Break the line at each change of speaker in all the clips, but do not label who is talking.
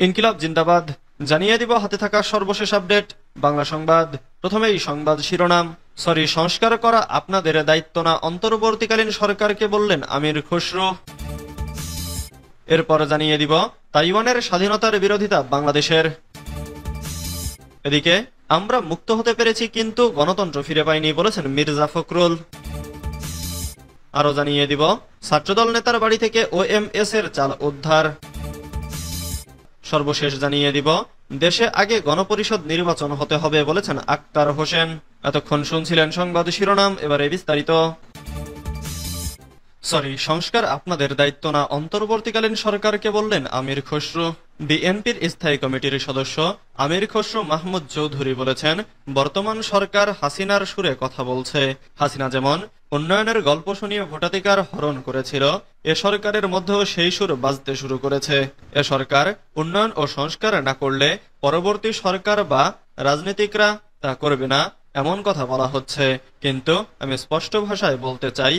ইনকিলাব জিন্দাবাদ। জানিয়ে দিব হাতে থাকা সর্বশেষ আপডেট বাংলা সংবাদ। প্রথমেই সংবাদ শিরোনাম। সংস্কার করা আপনাদের দায়িত্ব না, অন্তর্বর্তীকালীন সরকারকে বললেন আমির খসরু। এরপর জানিয়ে দিব তাইওয়ানের স্বাধীনতার বিরোধিতা বাংলাদেশের। এদিকে আমরা মুক্ত হতে পেরেছি কিন্তু গণতন্ত্র ফিরে পাইনি বলেছেন মির্জা ফখরুল। আরো জানিয়ে দিব ছাত্রদল নেতার বাড়ি থেকে ওএমএস এর চাল উদ্ধার। সর্বশেষ জানিয়ে দিব দেশে আগে গণপরিষদ নির্বাচন হতে হবে বলেছেন আক্তার হোসেন। এতক্ষণ শুনছিলেন সংবাদ শিরোনাম, এবারে বিস্তারিত। সংস্কার আপনাদের দায়িত্ব না, অন্তর্বর্তীকালীন সরকারকে বললেন আমির খসরু। বিএনপির স্থায়ী কমিটির সদস্য আমির খসরু মাহমুদ চৌধুরী বলেছেন, বর্তমান সরকার হাসিনার সুরে কথা বলছে। হাসিনা যেমন উন্নয়নের গল্প শুনিয়ে ভোটাধিকার হরণ করেছিল, এ সরকারের মধ্যেও সেই সুর বাজতে শুরু করেছে। এ সরকার উন্নয়ন ও সংস্কার না করলে পরবর্তী সরকার বা রাজনীতিকরা তা করবে না, এমন কথা বলা হচ্ছে। কিন্তু আমি স্পষ্ট ভাষায় বলতে চাই,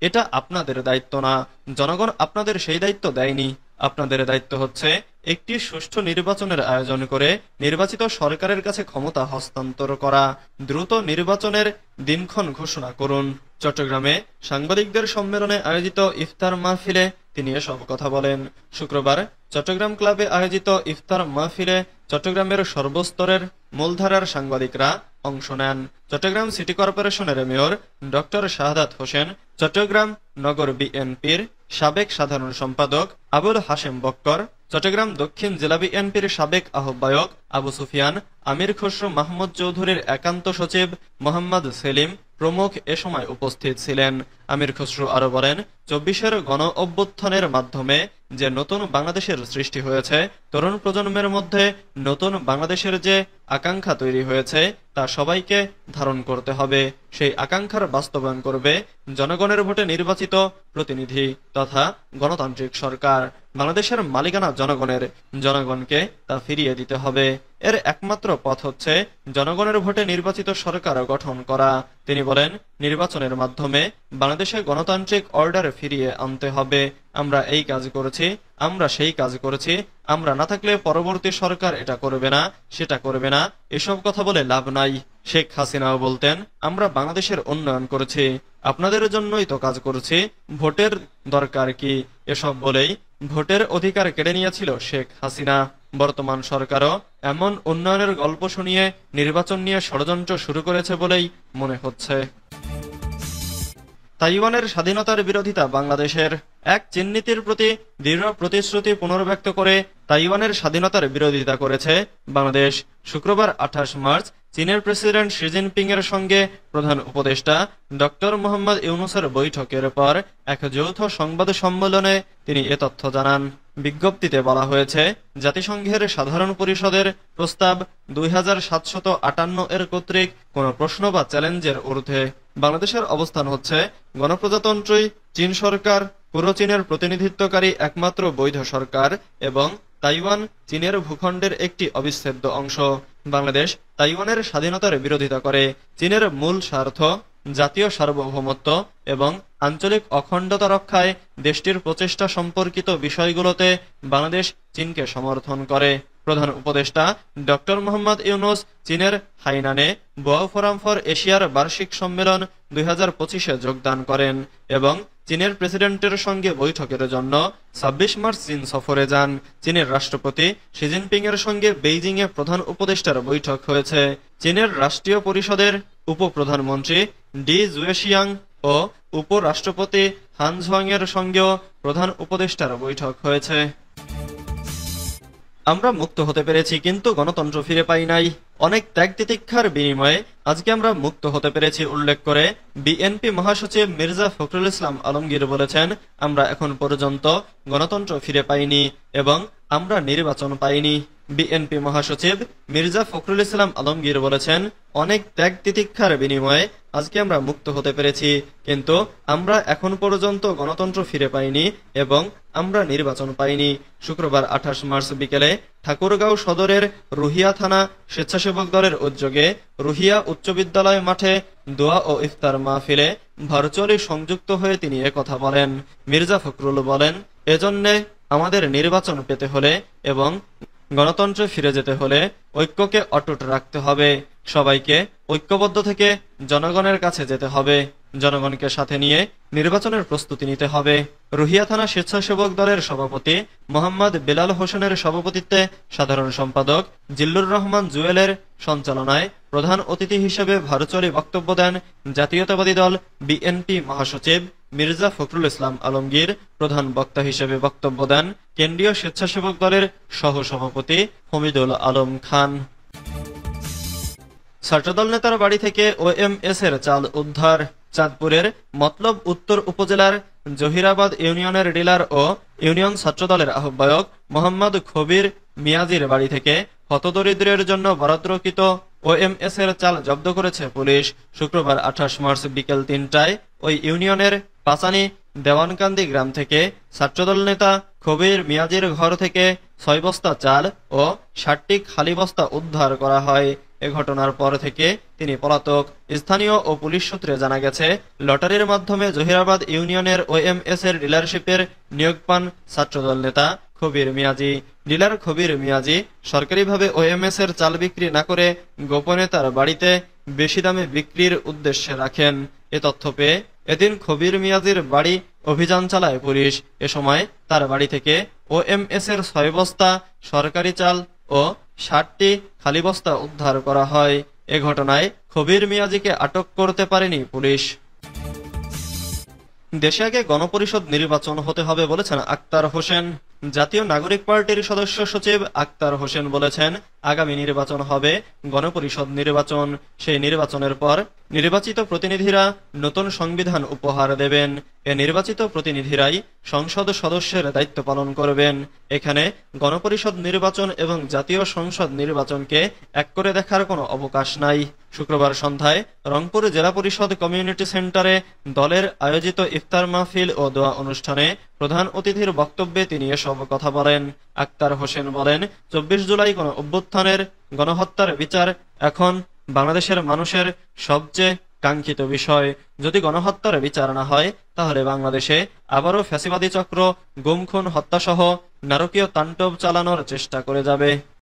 এটা আপনাদের দায়িত্ব না। জনগণ আপনাদের সেই দায়িত্ব দেয়নি। আপনাদের দায়িত্ব হচ্ছে একটি সুষ্ঠু নির্বাচনের আয়োজন করে নির্বাচিত সরকারের কাছে ক্ষমতা হস্তান্তর করা। দ্রুত নির্বাচনের দিনক্ষণ ঘোষণা করুন। চট্টগ্রামে সাংবাদিকদের সম্মেলনে আয়োজিত ইফতার মাহফিলে তিনি এসব কথা বলেন। শুক্রবার চট্টগ্রাম ক্লাবে আয়োজিত ইফতার মাহফিলে চট্টগ্রামের সর্বস্তরের মূলধারার সাংবাদিকরা অংশ নেন। চট্টগ্রাম সিটি কর্পোরেশনের মেয়র ডক্টর শাহাদাত হোসেন, চট্টগ্রাম নগর বিএনপির সাবেক সাধারণ সম্পাদক আবুল হাশেম বক্কর, চট্টগ্রাম দক্ষিণ জেলা বিএনপির সাবেক আহ্বায়ক আবু সুফিয়ান, আমির খসরু মাহমুদ চৌধুরীর একান্ত সচিব মোহাম্মদ সেলিম প্রমুখ এ সময় উপস্থিত ছিলেন। আমির খসরু আরো বলেন, ২৪-এর গণ অভ্যুত্থানের মাধ্যমে যে নতুন বাংলাদেশের সৃষ্টি হয়েছে, তরুণ প্রজন্মের মধ্যে নতুন বাংলাদেশের যে আকাঙ্ক্ষা তৈরি হয়েছে তা সবাইকে ধারণ করতে হবে। সেই আকাঙ্ক্ষার বাস্তবায়ন করবে জনগণের ভোটে নির্বাচিত প্রতিনিধি তথা গণতান্ত্রিক সরকার। বাংলাদেশের মালিকানা জনগণের, জনগণকে তা ফিরিয়ে দিতে হবে। এর একমাত্র পথ হচ্ছে জনগণের ভোটে নির্বাচিত সরকার গঠন করা। তিনি বলেন, নির্বাচনের মাধ্যমে বাংলাদেশে গণতান্ত্রিক অর্ডার ফিরিয়ে আনতে হবে। আমরা এই কাজ করেছি, আমরা সেই কাজ করেছি। আমরা না থাকলে পরবর্তী সরকার এটা করবে না, সেটা করবে না, এসব কথা বলে লাভ নাই। শেখ হাসিনাও বলতেন, আমরা বাংলাদেশের উন্নয়ন করেছি, আপনাদের জন্যই তো কাজ করেছি, ভোটের দরকার কি, এসব বলেই ভোটের অধিকার কেড়ে নিয়েছিল শেখ হাসিনা। বর্তমান সরকারও এমন উন্নয়নের গল্প শুনিয়ে নির্বাচন নিয়ে ষড়যন্ত্র শুরু করেছে বলেই মনে হচ্ছে। তাইওয়ানের স্বাধীনতার বিরোধিতা বাংলাদেশের। এক চীন নীতির প্রতি দৃঢ় প্রতিশ্রুতি পুনর্ব্যক্ত করে তাইওয়ানের স্বাধীনতার বিরোধিতা করেছে বাংলাদেশ। শুক্রবার ২৮ মার্চ চীনের প্রেসিডেন্ট শি জিনপিং এর সঙ্গে প্রধান উপদেষ্টা ডক্টর মোহাম্মদ ইউনূসের বৈঠকের পর এক যৌথ সংবাদ সম্মেলনে তিনি এ তথ্য জানান। বিজ্ঞপ্তিতে বলা হয়েছে, জাতিসংঘের সাধারণ পরিষদের প্রস্তাব ২৭৫৮ এর কর্তৃক কোনো প্রশ্ন বা চ্যালেঞ্জের ঊর্ধ্বে। বাংলাদেশের অবস্থান হচ্ছে গণপ্রজাতন্ত্রী চীন সরকার পুরো চীনের প্রতিনিধিত্বকারী একমাত্র বৈধ সরকার এবং তাইওয়ান চীনের ভূখণ্ডের একটি অবিচ্ছেদ্য অংশ। বাংলাদেশ তাইওয়ানের স্বাধীনতার বিরোধিতা করে। চীনের মূল স্বার্থ, জাতীয় সার্বভৌমত্ব এবং আঞ্চলিক অখণ্ডতা রক্ষায় দেশটির প্রচেষ্টা সম্পর্কিত বিষয়গুলোতে বাংলাদেশ চীনকে সমর্থন করে। প্রধান উপদেষ্টা ডক্টর মোহাম্মদ ইউনূস চীনের হাইনানে বোয়াও ফোরাম ফর এশিয়ার বার্ষিক সম্মেলন ২০২৫-এ যোগদান করেন এবং চীনের প্রেসিডেন্টের সঙ্গে বৈঠকের জন্য ২৬ মার্চ চীন সফরে যান। চীনের রাষ্ট্রপতি শি জিনপিং এর সঙ্গে বেইজিংয়ে প্রধান উপদেষ্টার বৈঠক হয়েছে। চীনের রাষ্ট্রীয় পরিষদের উপপ্রধানমন্ত্রী ডি জুয়েশিয়াং ও উপরাষ্ট্রপতি হান ঝোং এর সঙ্গেও প্রধান উপদেষ্টার বৈঠক হয়েছে। আমরা মুক্ত হতে পেরেছি কিন্তু গণতন্ত্র ফিরে পাই নাই। অনেক ত্যাগ তিতিক্ষার বিনিময়ে আজকে আমরা মুক্ত হতে পেরেছি উল্লেখ করে বিএনপি মহাসচিব মির্জা ফখরুল ইসলাম আলমগীর বলেছেন, আমরা এখন পর্যন্ত গণতন্ত্র ফিরে পাইনি এবং আমরা নির্বাচন পাইনি। বিএনপি মহাসচিব মির্জা ফখরুল ইসলাম আলমগীর বলেছেন, অনেক ত্যাগ তিতিক্ষার বিনিময়ে আজকে আমরা মুক্ত হতে পেরেছি কিন্তু আমরা এখন পর্যন্ত গণতন্ত্র ফিরে পাইনি এবং আমরা নির্বাচন পাইনি। শুক্রবার ২৮ মার্চ বিকেলে ঠাকুরগাঁও সদরের রুহিয়া থানা স্বেচ্ছাসেবক দলের উদ্যোগে রুহিয়া উচ্চ বিদ্যালয় মাঠে দোয়া ও ইফতার মাহফিলে ভার্চুয়ালি সংযুক্ত হয়ে তিনি একথা বলেন। মির্জা ফখরুল বলেন, এজন্যে আমাদের নির্বাচন পেতে হলে এবং গণতন্ত্রে ফিরে যেতে হলে ঐক্যকে অটুট রাখতে হবে। সবাইকে ঐক্যবদ্ধ থেকে জনগণের কাছে যেতে হবে। জনগণকে সাথে নিয়ে নির্বাচনের প্রস্তুতি নিতে হবে। রুহিয়া থানা স্বেচ্ছাসেবক দলের সভাপতি মোহাম্মদ বেলাল হোসেনের সভাপতিত্বে সাধারণ সম্পাদক জিল্লুর রহমান জুয়েলের সঞ্চালনায় প্রধান অতিথি হিসেবে ভার্চুয়ালি বক্তব্য দেন জাতীয়তাবাদী দল বিএনপি মহাসচিব মির্জা ফখরুল ইসলাম আলমগীর। প্রধান বক্তা হিসেবে বক্তব্য দেন কেন্দ্রীয় স্বেচ্ছাসেবক দলের সহসভাপতি হমিদুল আলম খান। ছাত্রদল নেতার বাড়ি থেকে ওএমএস এর চাল উদ্ধার। চাঁদপুরের মতলব উত্তর উপজেলার জহিরাবাদ ইউনিয়নের ডিলার ও ইউনিয়ন ছাত্রদলের আহ্বায়ক মোহাম্মদ খবির মিয়াজির বাড়ি থেকে হতদরিদ্রের জন্য বরাদ্দকৃত ওএমএস এর চাল জব্দ করেছে পুলিশ। শুক্রবার 28 মার্চ বিকেল 3টায় ওই ইউনিয়নের পাচানি দেওয়ানকান্দি গ্রাম থেকে ছাত্রদল নেতা খবির মিয়াজির ঘর থেকে 6 বস্তা চাল ও 60টি খালি বস্তা উদ্ধার করা হয়। এ ঘটনার পর থেকে তিনি পলাতক। স্থানীয় ও পুলিশ সূত্রে জানা গেছে, লটারির মাধ্যমে জহিরাবাদ ইউনিয়নের ওএমএস এর ডিলারশিপের নিয়োগ পান ছাত্রদল নেতা খবির মিয়াজি। ডিলার খবির মিয়াজি সরকারিভাবে ওএমএস এর চাল বিক্রি না করে গোপনে তার বাড়িতে বেশি দামে বিক্রির উদ্দেশ্যে রাখেন। এ তথ্য পেয়ে এদিন খবির মিয়াজির বাড়ি অভিযান চালায় পুলিশ। এ সময় তার বাড়ি থেকে ওএমএস এর 6 বস্তা সরকারি চাল ও 60টি খালি বস্তা উদ্ধার করা হয়। এ ঘটনায় খবির মিয়াজিকে আটক করতে পারেনি পুলিশ। দেশে আগে গণপরিষদ নির্বাচন হতে হবে বলেছেন আক্তার হোসেন। জাতীয় নাগরিক পার্টির সদস্য সচিব আক্তার হোসেন বলেছেন, আগামী নির্বাচন হবে গণপরিষদ নির্বাচন। সেই নির্বাচনের পর নির্বাচিত প্রতিনিধিরা নতুন সংবিধান উপহার দেবেন। এ নির্বাচিত প্রতিনিধিরাই সংসদ সদস্যের দায়িত্ব পালন করবেন। এখানে গণপরিষদ নির্বাচন এবং জাতীয় সংসদ নির্বাচনকে এক করে দেখার কোনো অবকাশ নাই। শুক্রবার সন্ধ্যায় রংপুর জেলা পরিষদ কমিউনিটি সেন্টারে দলের আয়োজিত ইফতার মাহফিল ও দোয়া অনুষ্ঠানে প্রধান অতিথির বক্তব্যে তিনি এসব কথা বলেন। আক্তার হোসেন বলেন, 24 জুলাই অভ্যুত্থানের গণহত্যার বিচার এখন বাংলাদেশের মানুষের সবচেয়ে কাঙ্ক্ষিত বিষয়। যদি গণহত্যার বিচার না হয়, তাহলে বাংলাদেশে আবারও ফ্যাসিবাদী চক্র গুম খুন হত্যাসহ নারকীয় তাণ্ডব চালানোর চেষ্টা করে যাবে।